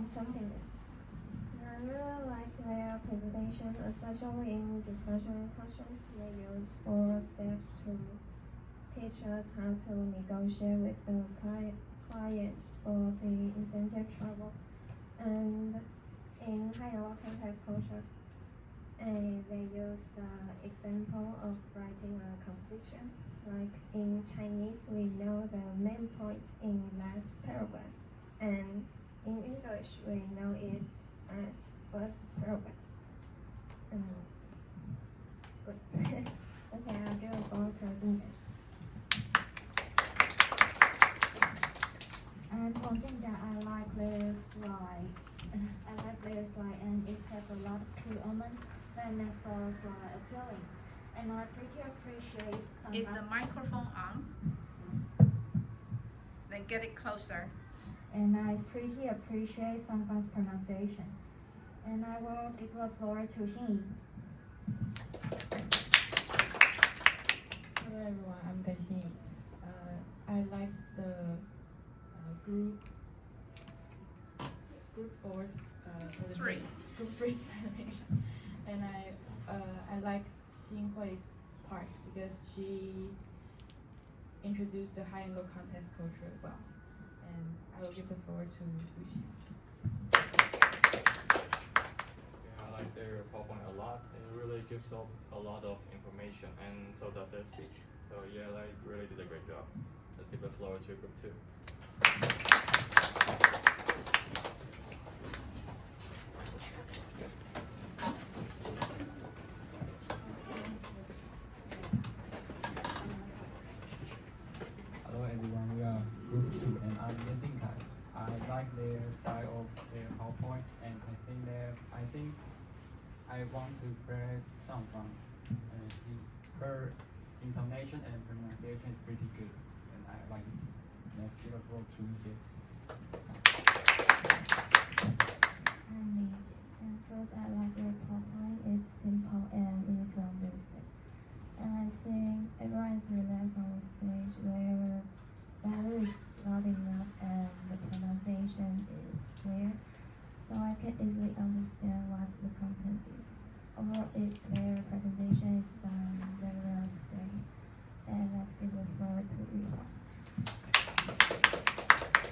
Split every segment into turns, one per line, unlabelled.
something new. I really like their presentation, especially in discussion questions. They use 4 steps to teach us how to negotiate with the client for the incentive travel. And in higher context culture, they use the example of writing a composition. Like in Chinese, we know the main points in last paragraph, and in English, we know it at first paragraph. Good. Okay, I'll do a ball to Jinja.
And for Jinja, I like their slide. And it has a lot of key elements that makes our slide appealing. And I pretty appreciate some.
Is the microphone on? Then get it closer.
And I pretty appreciate Sangban's pronunciation. And I will give the floor to Xinyi.
Hello everyone, I'm Xinyi. I like the group force.
Three.
Group freeze presentation, and I like Xinhui's part because she introduced the high angle context culture well, and I will give the floor to Lucy.
Yeah, I like their PowerPoint a lot. It really gives off a lot of information, and so does their speech. So yeah, they really did a great job. Let's give the floor to group 2.
Hello everyone, we are group 2 and I'm Liang. I like their style of their PowerPoint, and I think I want to praise Sangfang. Her intonation and pronunciation is pretty good, and I like it. Let's give a floor to Jay.
I'm Liang. And first, I like their PowerPoint. It's simple and easy to understand. And I think everyone's relaxed on the stage. Their value is loud enough and the pronunciation is clear, so I can easily understand what the content is. Overall, their presentation is done very well today. And let's give the floor to Yuhua.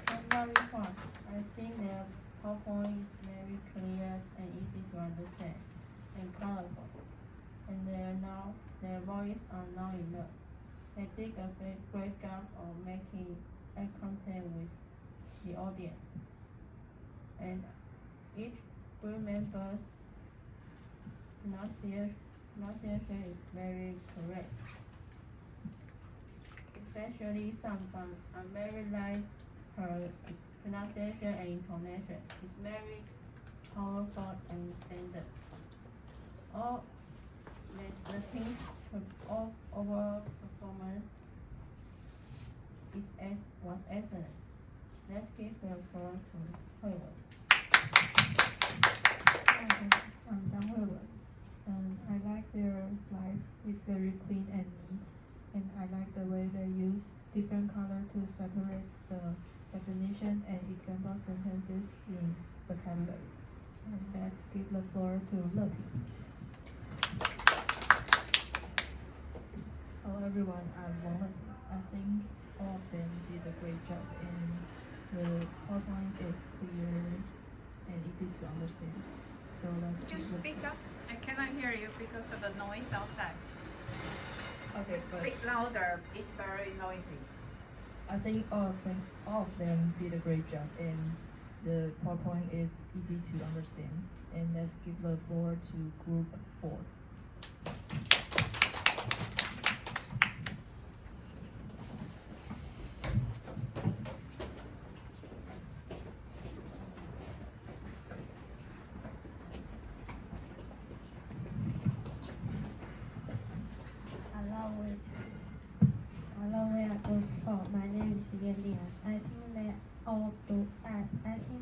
I'm very fun. I think their PowerPoint is very clear and easy to understand and colorful. And their voice are not enough. They did a great job of making eye contact with the audience. And each group member's pronunciation is very correct. Especially Sangban, I very like her pronunciation and intonation. It's very powerful and standard. All the team's overall performance was excellent. Let's give the floor to Hui-Wen.
I'm Zhang Hui-Wen. I like their slides. It's very clean and neat. And I like the way they use different color to separate the definition and example sentences in vocabulary. And let's give the floor to Leping.
Hello everyone, I'm Wang Leping. I think all of them did a great job, and the PowerPoint is clear and easy to understand. So let's
Could you speak up? I cannot hear you because of the noise outside.
Okay, but
Speak louder. It's very noisy.
I think all of them did a great job, and the PowerPoint is easy to understand. And let's give the floor to group 4.
Hello, we are group 4. My name is Liang. I think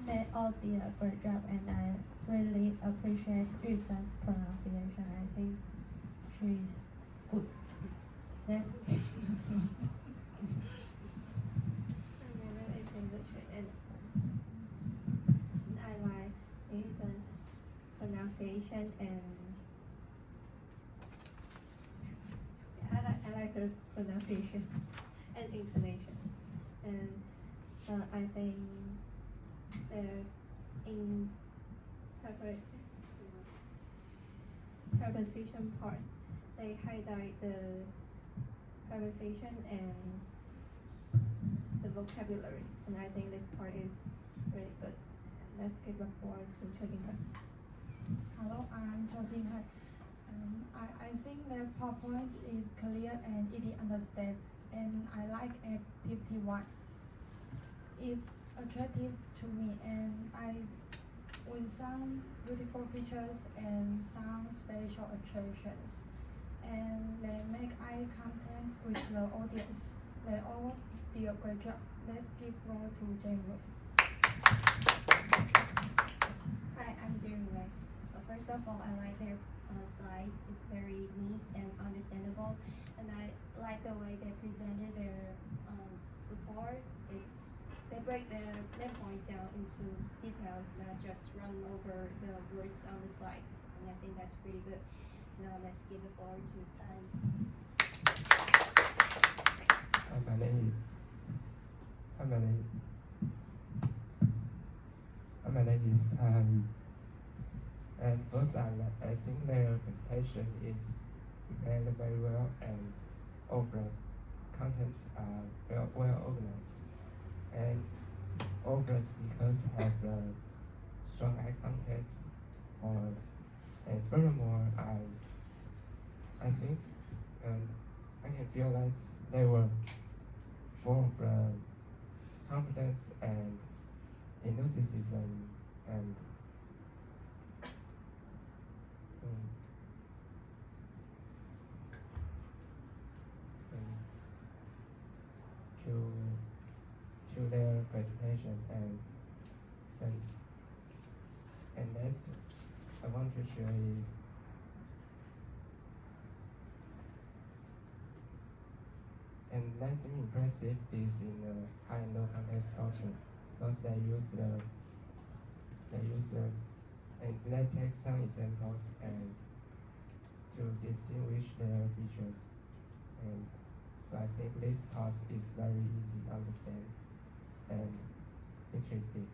they all did a great job, and I really appreciate Yu Zhang's pronunciation. I think she's good. That's I like pronunciation and intonation. And I think in preposition part, they highlight the preposition and the vocabulary, and I think this part is really good. Let's give the floor to Chojinhan.
Hello, I'm Cho Jin-hai. I think the PowerPoint is clear and easy to understand, and I like activity 1. It's attractive to me, and with some beautiful features and some special attractions, and they make eye contact with the audience. They all did a great job. Let's give floor to Jamie.
Hi, I'm Jeremy Wei. First of all, I like their slides. It's very neat and understandable, and I like the way they presented their report. They break their point down into details, not just run over the words on the slides, and I think that's pretty good. Now let's give the floor to Tan.
My name is and first I think their presentation is prepared very well, and all the contents are well organized, and all the speakers have strong eye contact on us, and furthermore I think I can feel that they were full of confidence and enthusiasm and to their presentation and next I want to share is and that's impressive is in the high and low context culture because they use and they take some examples and to distinguish their features, and so I think this part is very easy to understand and interesting.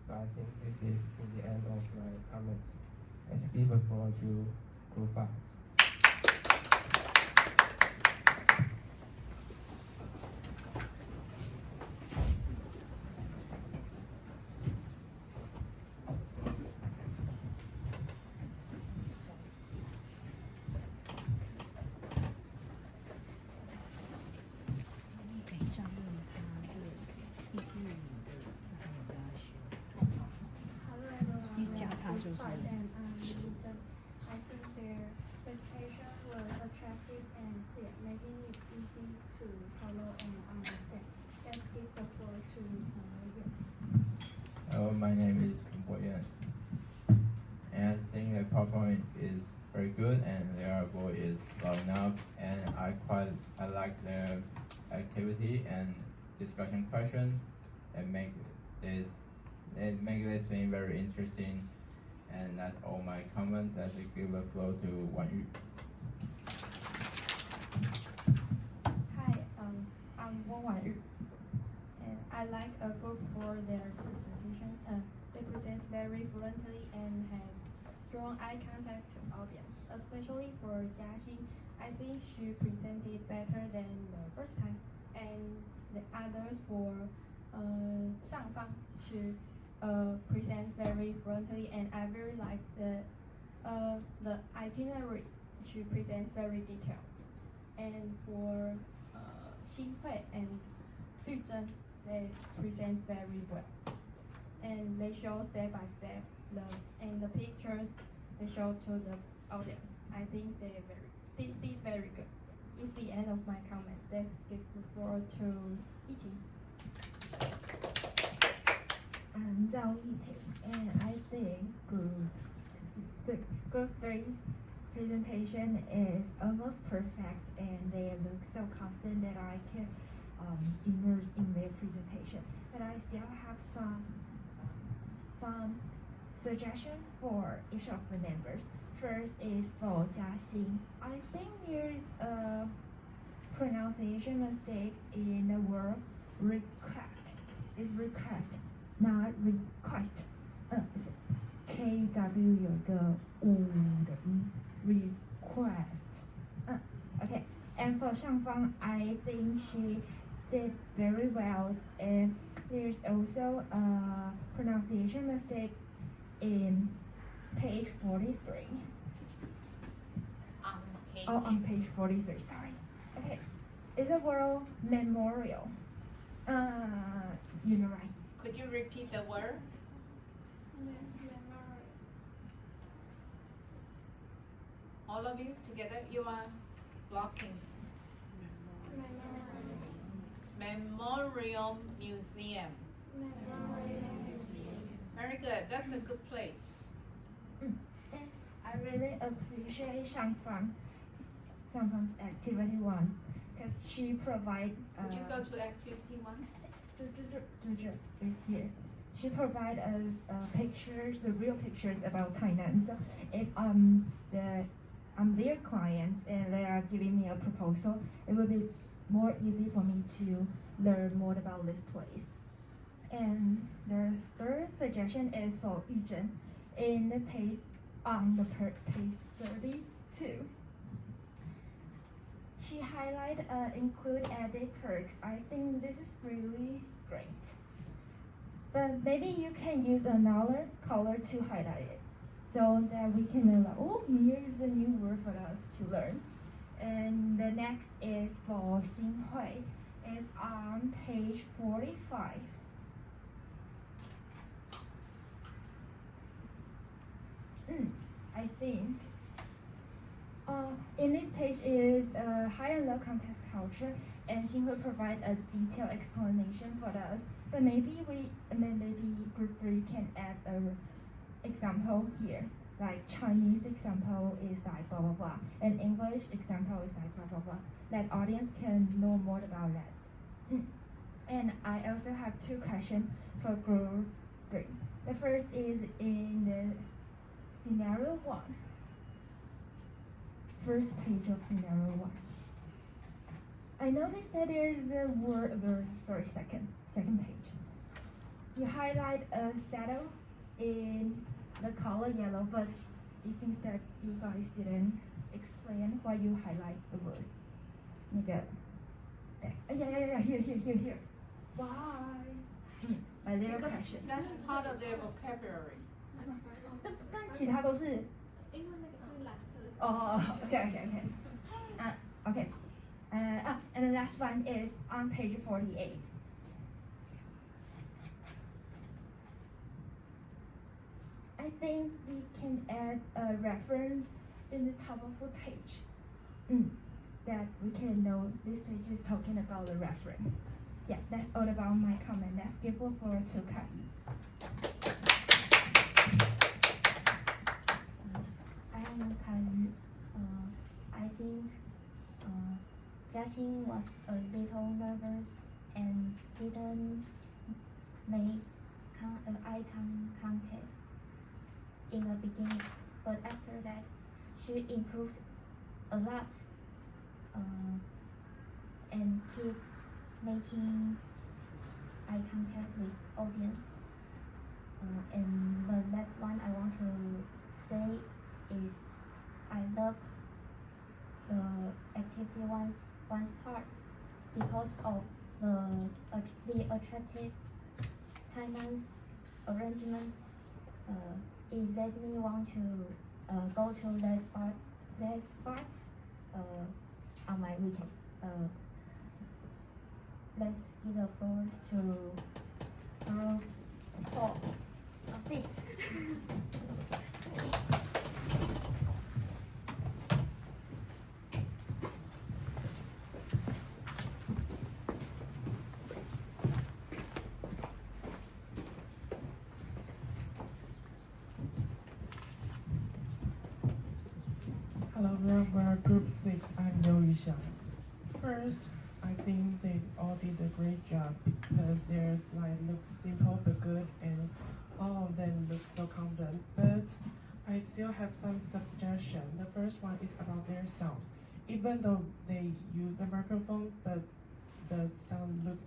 So I think this is in the end of my comments. Let's give a floor to Group 5.
Hello everyone. I think their presentation was attractive and clear, making it easy to follow and understand. Let's give the floor to Liang.
Hello, my name is Yan, and I think the PowerPoint is very good and their voice is loud enough, and I like their activity and discussion question and make this thing very interesting. And that's all my comments. Let's give the floor to Wan Yu.
Hi, I'm Wang Yu, and I like a group for their presentation. They present very fluently and have strong eye contact to audience, especially for Jiaxing. I think she presented better than the first time, and the others for Shangfang, she present very fluently, and I very like the itinerary. She presents very detailed. And for Xinhui and Yuzhen, they present very well. And they show step by step the pictures they show to the audience. I think they did very good. It's the end of my comments. Let's give the floor to Yiting.
I'm Zhao Yiting, and I think Group 3's presentation is almost perfect, and they look so confident that I can immerse in their presentation. But I still have some suggestion for each of the members. First is for Jiaxing. I think there's pronunciation mistake in the word request. It's request, not request. KW 有个五的音 request. Okay. And for Shangfang, I think she did very well. And there's also a pronunciation mistake in page 43. On page 43, sorry. Okay. It's a world memorial. You know right.
Could you repeat the word? All of you together, you are blocking. Memorial Museum. Very good. That's a good place.
I really appreciate Shangfang's activity 1 because she provides.
Could you go to activity 1?
Is here. She provides us pictures, the real pictures about Tainan. So if I'm their client and they are giving me a proposal, it will be more easy for me to learn more about this place. And the third suggestion is for Yuzhen in the page page 32. She highlighted include added perks. I think this is really great. But maybe you can use another color to highlight it so that we can know, oh, here is a new word for us to learn. And the next is for Xinhui. It's on page 45. I think in this page is high and low context culture, and she will provide a detailed explanation for us. But maybe group 3 can add an example here. Like Chinese example is like blah blah blah, and English example is like blah blah blah. That audience can know more about that. And I also have 2 questions for group 3. The first is in the scenario 1. First page of scenario 1. I noticed that there's a word, second page. You highlight a saddle in the color yellow, but it seems that you guys didn't explain why you highlight the word. Here. Why? My little
Because
question.
that's part of their vocabulary.
但其他都是 okay. Okay. And the last one is on page 48. I think we can add a reference in the top of the page. That we can know this page is talking about the reference. Yeah, that's all about my comment. Let's give the floor to Kai.
I am Kai. I think Jiaxing was a little nervous and didn't make eye contact in the beginning, but after that, she improved a lot and keep making eye contact with audience. And the last one I want to say is I love the activity one's part because of the attractive Taiwan's arrangements. It led me want to go to less spots on my weekends. Let's give the floor to group 4 or 6.
Hello, we're Group 6. I'm Liu Yuxiang. First, I think they all did a great job because their slide looks simple but good, and all of them look so confident. But I still have some suggestions. The first one is about their sound. even though they use a microphone, but the sound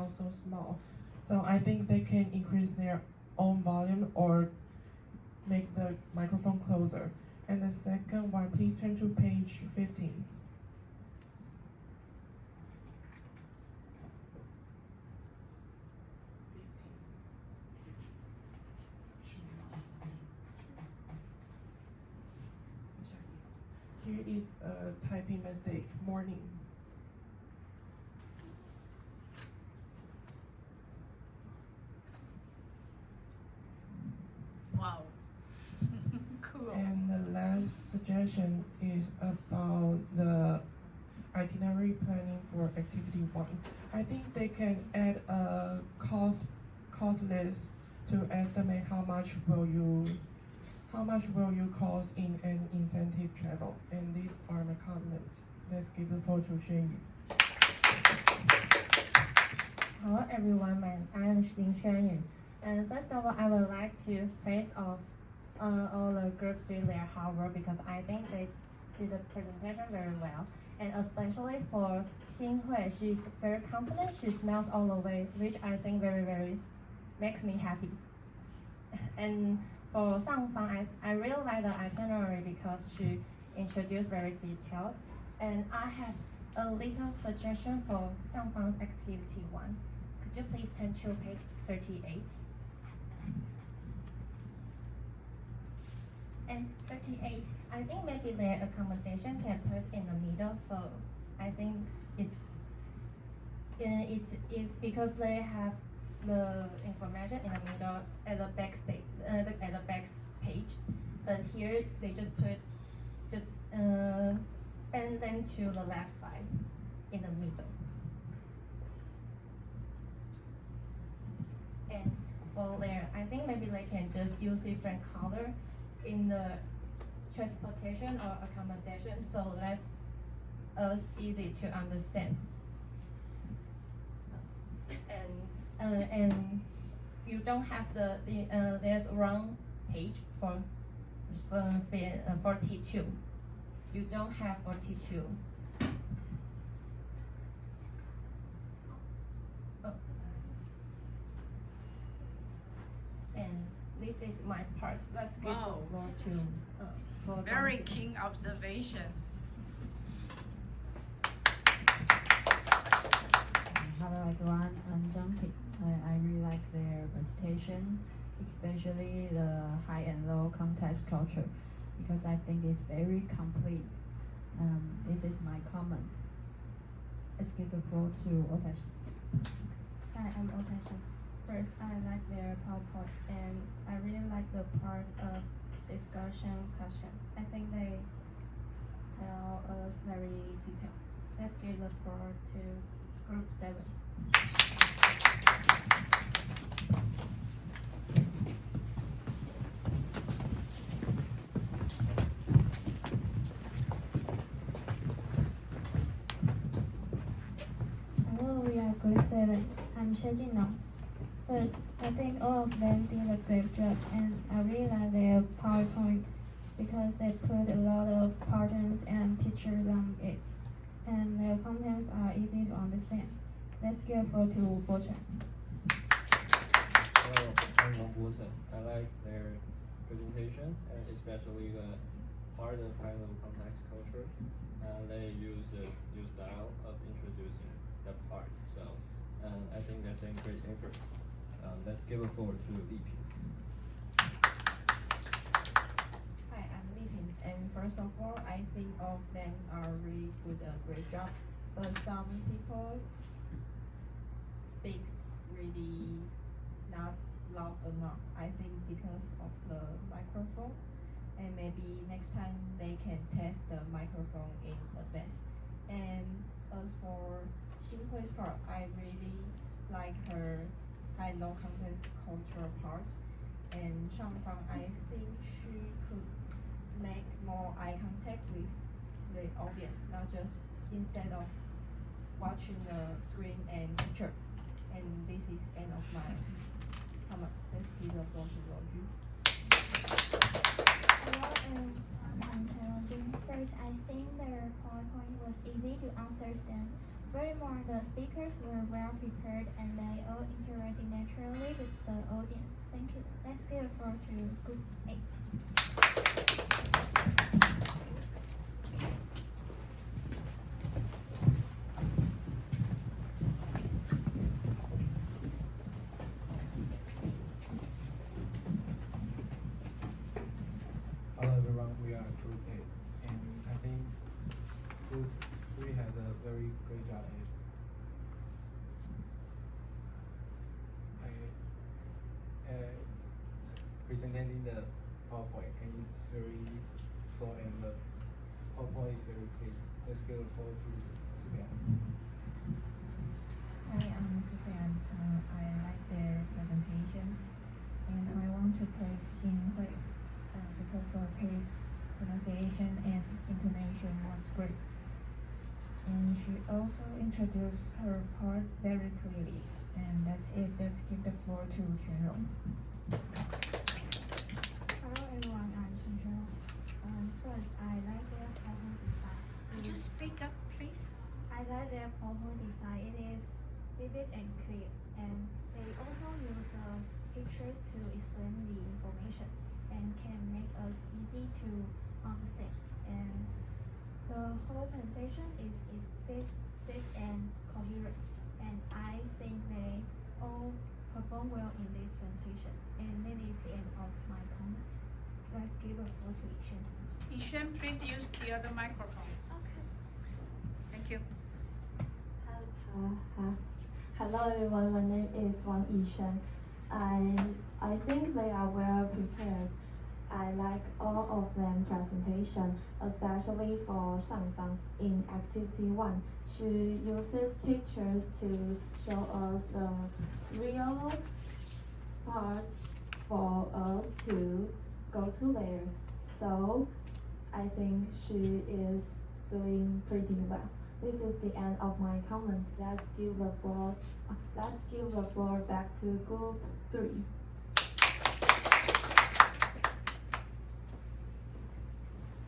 so small. So I think they can increase their own volume or make the microphone closer. And the second one, please turn to page 15. Here is a typing mistake, morning.
Wow. Cool.
And the last suggestion is about the itinerary planning for activity 1. I think they can add a cost list to estimate how much will you cost in an incentive travel. And these are my comments. Let's give the floor to Xuan Yu.
Hello everyone, I am Xuan Yu. And first of all, I would like to praise all the group 3 their hard work because I think they did the presentation very well. And especially for Xinhui, she's very confident, she smiles all the way, which I think very makes me happy. And for Shangfang, I really like the itinerary because she introduced very detailed. And I have a little suggestion for Shangfang's activity 1. Could you please turn to page 38? And 38, I think maybe their accommodation can put in the middle, so I think it's because they have the information in the middle at the back page, but here they just put and then to the left side in the middle. And for there, I think maybe they can just use different color in the transportation or accommodation, so that's easy to understand. And you don't have there's wrong page for 42. You don't have 42. Oh. And this is my part. Let's give the floor to
Very keen observation.
Hello everyone, I'm Jumpy. I really like their presentation, especially the high and low context culture, because I think it's very complete. This is my comment. Let's give the floor to Osashi.
Hi, I'm Osashi. First, I like their PowerPoint, and I really like the part of discussion questions. I think they tell us very detailed. Let's give the floor to Group 7.
Hello, we are Group 7. I'm Shejin. First, I think all of them did a great job, and I really like their PowerPoint because they put a lot of patterns and pictures on it, and their contents are easy to understand. Let's give the floor to Bochen.
Hello, I'm Bochen. I like their presentation, and especially the part of high-level context culture. They use a new style of introducing the part, so I think that's a great effort. Let's give a floor to Li Ping.
Hi, I'm Li Ping, and first of all, I think all of them are really good, great job. But some people speak really not loud enough. I think because of the microphone, and maybe next time they can test the microphone in advance. And as for Xinhui's part, I really like her high-low context cultural part. And Shangfang, I think she could make more eye contact with the audience, not just instead of watching the screen and picture. And this is end of my comment. Let's give the floor to Roju.
Hello, I'm Chan. Liang. First, I think their PowerPoint was easy to understand. Furthermore, the speakers were well prepared and they all interacted naturally with the audience. Thank you. Let's give a floor to Group 8.
Hello everyone, we are Group 8, and I think Group 3 had a very great job at presenting the PowerPoint, and it's very flow and the PowerPoint is very clear. Let's give a floor to Sufyan.
Hi, I'm Sufyan. I like their presentation, and I want to praise Xin Hui because of his pronunciation and intonation was great. And she also introduced her part very clearly. And that's it. Let's give the floor to Quanrong.
Hello everyone, I'm Quanrong. First, I like their PowerPoint design.
Could you speak up, please?
I like their PowerPoint design. It is vivid and clear, and they also use pictures to explain the information and can make us easy to understand. And the whole presentation is explicit and coherent, and I think they all perform well in this presentation. And that is the end of my comment. Let's give a floor to Yishen.
Yishen, please use the other microphone.
Okay.
Thank you.
Hello everyone, my name is Wang Yishen. I think they are well prepared. I like all of them presentation, especially for Shangfang in Activity 1. She uses pictures to show us the real spots for us to go to there. So I think she is doing pretty well. This is the end of my comments. Let's give the floor back to Group 3.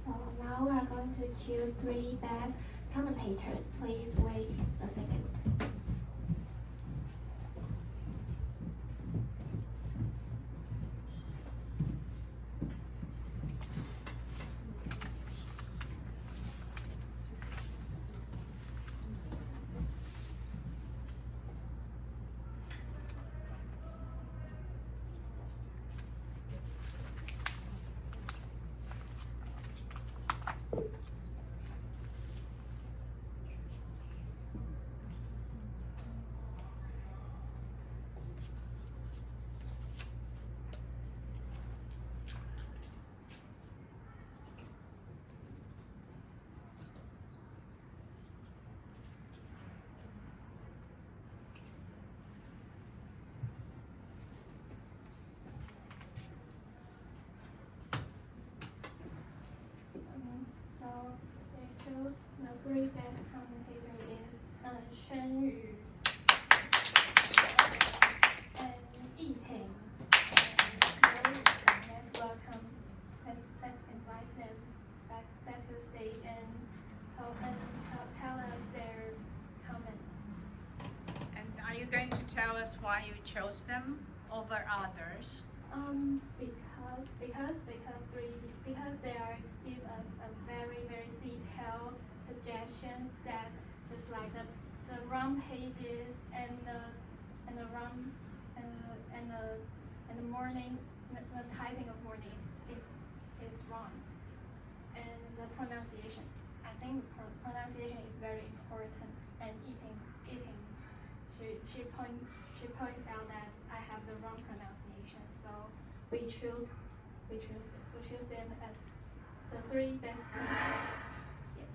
So now we are going to choose 3 best commentators. Please wait a second. So they chose the 3 best commentator is Shen Yu and Yi Ting. Let's welcome. Let's invite them back to the stage and tell us their comments.
And are you going to tell us why you chose them over others?
Because they are give us a very detailed suggestions that just like the round pages and the morning the typing of mornings is wrong, and the pronunciation. I think pronunciation is very important, and eating she points out that I have the wrong pronunciation, so we choose them as the 3 best commentators. Yes.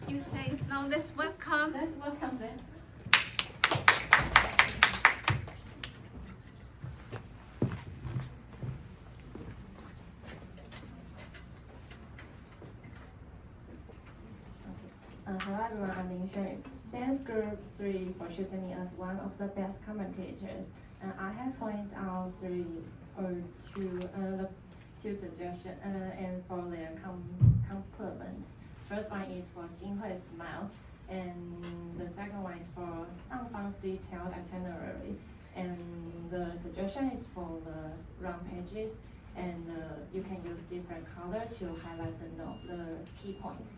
You say, now let's welcome.
Let's welcome them.
Hello everyone, I'm Ling Xuan. Thanks Group 3 for choosing me as one of the best commentators. And I have pointed out 3
or two suggestions and for their compliments. First one is for Xinhui's smile, and the second one is for Shangfang's detailed itinerary. And the suggestion is for the round pages, and you can use different color to highlight the key points.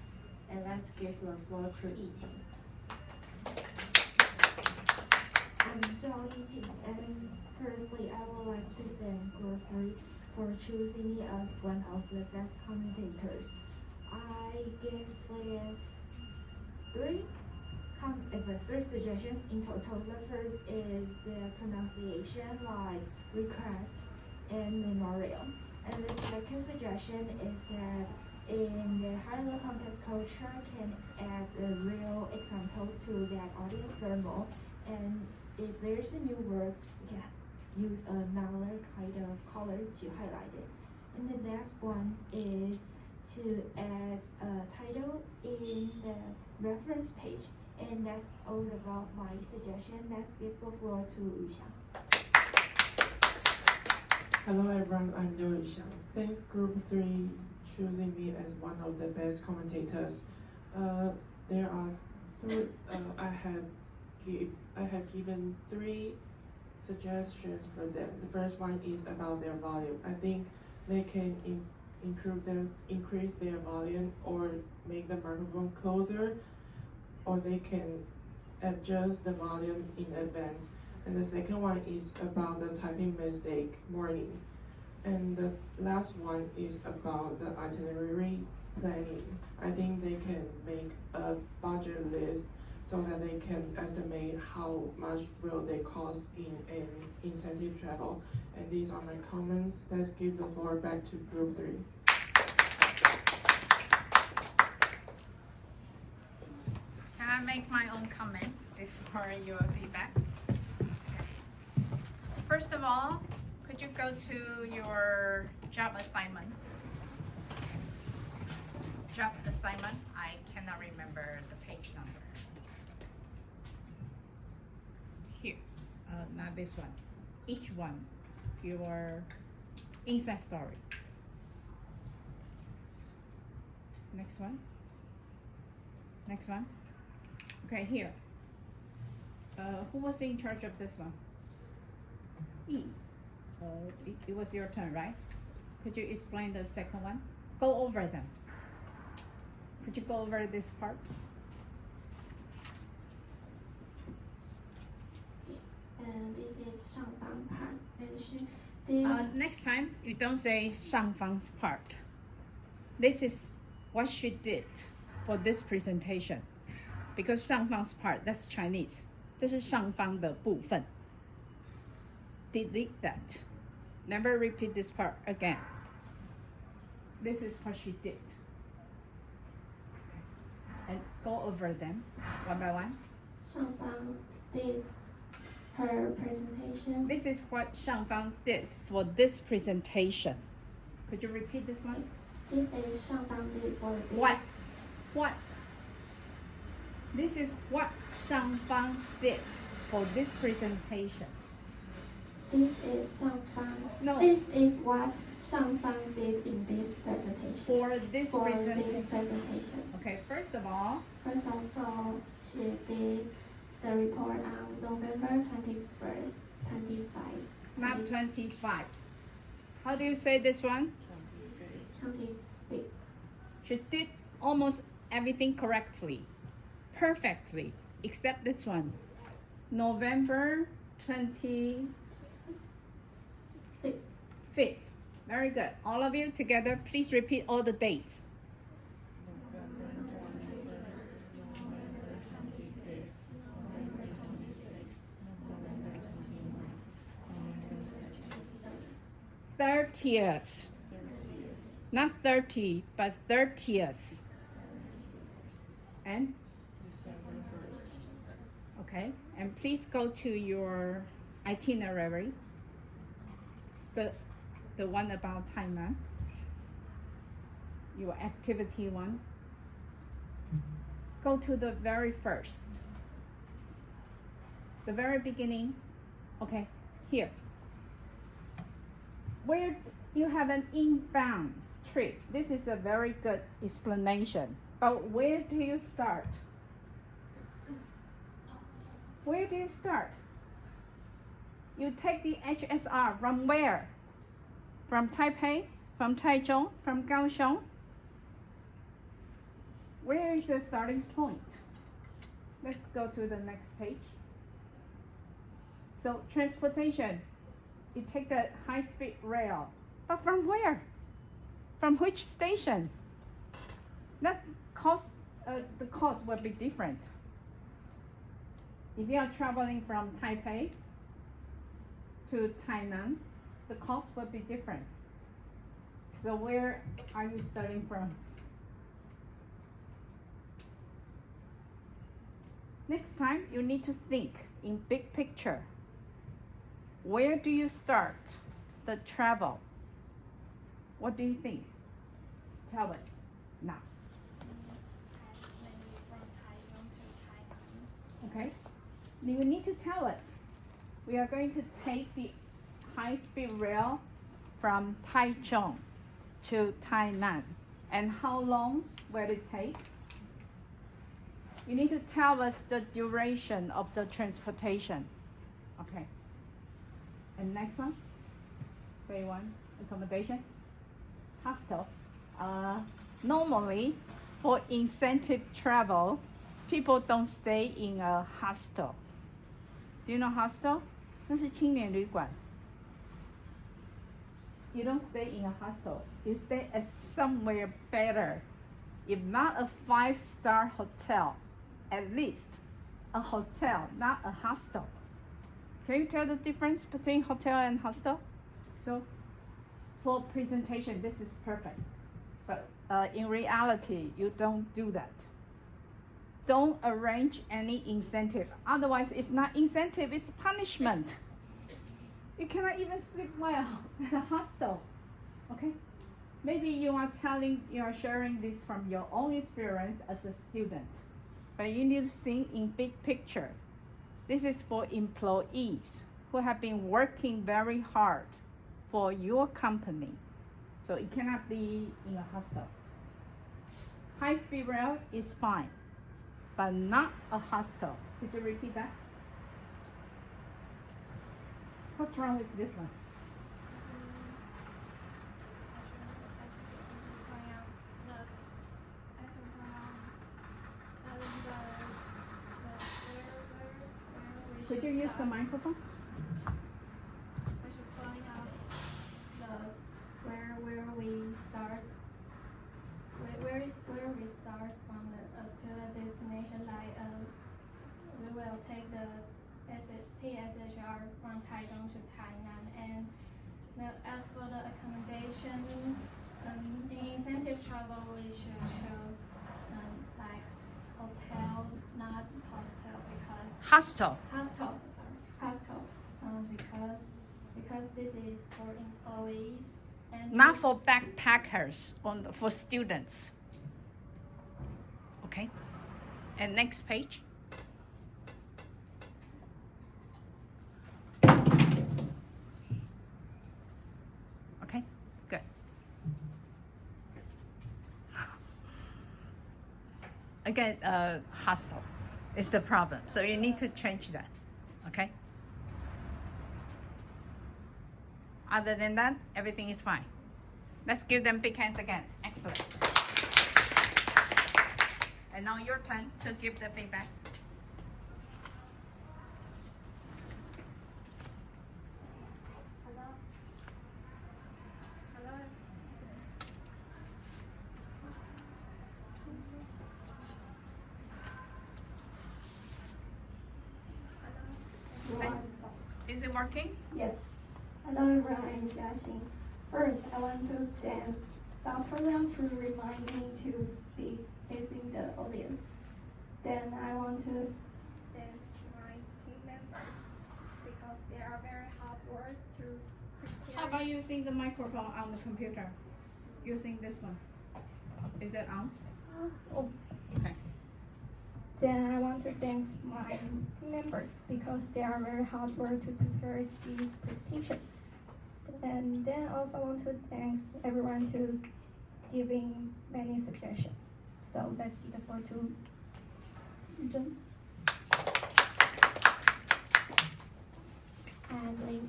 And let's give the floor to Yiting.
I'm Zhao Yiping, and firstly, I would like to thank Group 3 for choosing me as one of the best commentators. I gave three suggestions in total. The first is the pronunciation, like request and memorial. And the second suggestion is that in the high-level context culture can add a real example to that audience learn more. And if there's a new word, we can use another kind of color to highlight it. And the next one is to add a title in the reference page. And that's all about my suggestion. Let's give the floor to Yuxiang.
Hello everyone, I'm Liu Yuxiang. Thanks Group 3 choosing me as one of the best commentators. There are three. I have given three suggestions for them. The first one is about their volume. I think they can increase their volume or make the microphone closer, or they can adjust the volume in advance. And the second one is about the typing mistake warning. And the last one is about the itinerary planning. I think they can make a budget list so that they can estimate how much will they cost in an incentive travel. And these are my comments. Let's give the floor back to Group 3.
Can I make my own comments before your feedback? First of all, could you go to your job assignment? Job assignment, I cannot remember the page number.
Here, not this one. Each one, your inside story. Next one. Next one. Okay, here. Who was in charge of this one? It was your turn, right? Could you explain the second one? Go over them. Could you go over this part?
And this is Shangfang part. And she did.
Next time, you don't say Shangfang's part. This is what she did for this presentation. Because Shangfang's part, that's Chinese. 这是上方的部分. Delete that. Never repeat this part again. This is what she did. And go over them one by one.
Shangfang did her presentation.
This is what Shangfang did for this presentation. Could you repeat this one?
This is Shangfang did for this.
What? This is what Shangfang did for this presentation.
This is Shangfang.
No.
This is what Shangfang did in this presentation.
For this
presentation.
Okay, first of all,
she did the report on November 21st, 25.
Not 25. How do you say this one?
25.
She did almost everything correctly, perfectly, except this one. November 25th. Very good. All of you together, please repeat all the dates.
November
30th. Not 30, but 30th. And?
December 1st.
Okay, and please go to your itinerary. The one about Tainan. Your activity one. Go to the very first. The very beginning. Okay, here. where you have an inbound trip. This is a very good explanation. But where do you start? Where do you start? You take the HSR from where? From Taipei? From Taichung? From Kaohsiung? Where is your starting point? Let's go to the next page. So transportation, you take the high-speed rail. But from where? From which station? That cost, the cost will be different. If you are traveling from Taipei to Tainan, the cost will be different. So where are you starting from? Next time, you need to think in big picture. Where do you start the travel? What do you think? Tell us now.
Maybe from Taichung to Tainan.
Okay? You need to tell us. We are going to take the high-speed rail from Taichung to Tainan. And how long will it take? You need to tell us the duration of the transportation. Okay. And next one, grade 1, accommodation, hostel. Normally, for incentive travel, people don't stay in a hostel. Do you know hostel? 那是青年旅馆. You don't stay in a hostel. You stay at somewhere better. If not a 5-star hotel, at least a hotel, not a hostel. Can you tell the difference between hotel and hostel? So for presentation, this is perfect. But in reality, you don't do that. Don't arrange any incentive. Otherwise, it's not incentive, it's punishment. You cannot even sleep well at a hostel. Okay? Maybe you are sharing this from your own experience as a student. But you need to think in big picture. This is for employees who have been working very hard for your company. So it cannot be in a hostel. High-speed rail is fine, but not a hostel. Could you repeat that? What's wrong with this one? Could you use the microphone?
I should point out where we start. Where we start from to the destination. Like we will take the TSHR from Taichung to Tainan, and as for the accommodation, in incentive travel we should choose like hotel, not hostel, because
Hostel.
Because this is for employees and
Not for backpackers, for students. Okay. And next page. Okay, good. Again, hostel is the problem. So you need to change that. Okay? Other than that, everything is fine. Let's give them big hands again. Excellent. And now your turn to give the feedback. Is it working?
Yes. Hello everyone, I'm Jiaxing. First, I want to thank Dr. Liang to remind me to speak facing the audience. Then I want to thank my team members because they are very hard work to prepare.
How about using the microphone on the computer? Using this one. Is it on?
Oh.
Okay.
Then I want to thank my team members because they are very hard work to prepare this presentation. And then I also want to thank everyone to giving many suggestions. So let's give the floor to Zhen.
I'm Liang.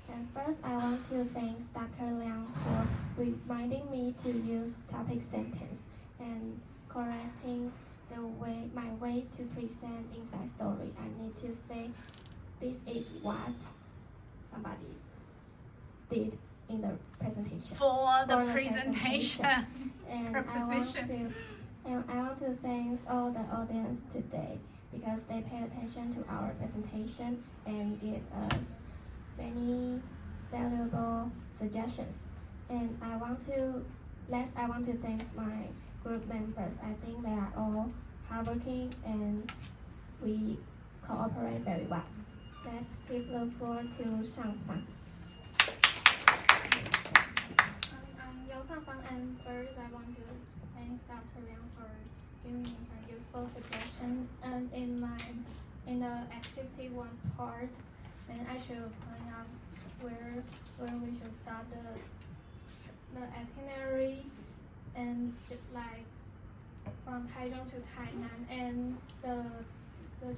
And first, I want to thank Dr. Liang for reminding me to use topic sentence and correcting my way to present inside story. I need to say, this is what somebody did in the presentation.
For the presentation.
And I want to thank all the audience today because they pay attention to our presentation and give us many valuable suggestions. And I want to thank my group members. I think they are all hardworking and we cooperate very well. Let's give the floor to Shangfang.
I'm Yao Shangfang, and first I want to thank Dr. Liang for giving me some useful suggestions. And in the activity 1 part, then I should point out where we should start the itinerary and like from Taichung to Tainan, and the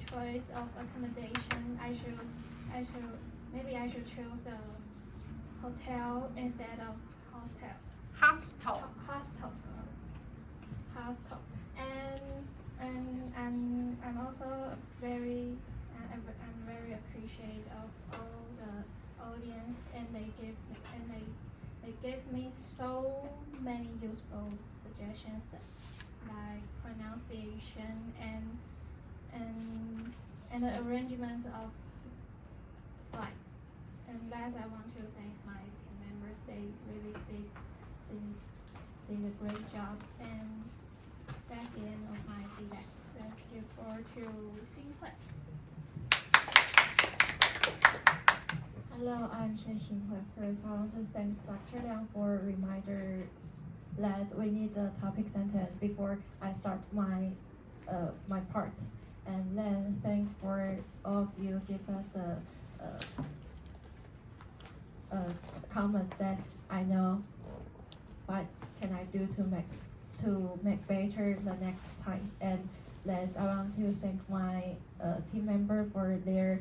choice of accommodation. Maybe I should choose the hotel instead of hostel.
Hostel.
And I'm also very appreciative of all the audience, and they gave me so many useful suggestions like pronunciation and the arrangements of slides. And last, I want to thank my team members. They really did a great job, and that's the end of my feedback. Let's give floor to Xinhui.
Hello, I'm Xinhui. First, I want to thank Dr. Liang for a reminder that we need a topic sentence before I start my part. And then thank for all of you give us the comments that I know what can I do to make better the next time. And last, I want to thank my team member for their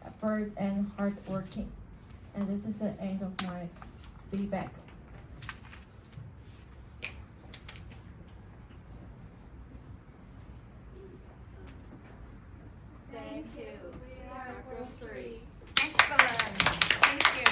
effort and hard working. And this is the end of my feedback.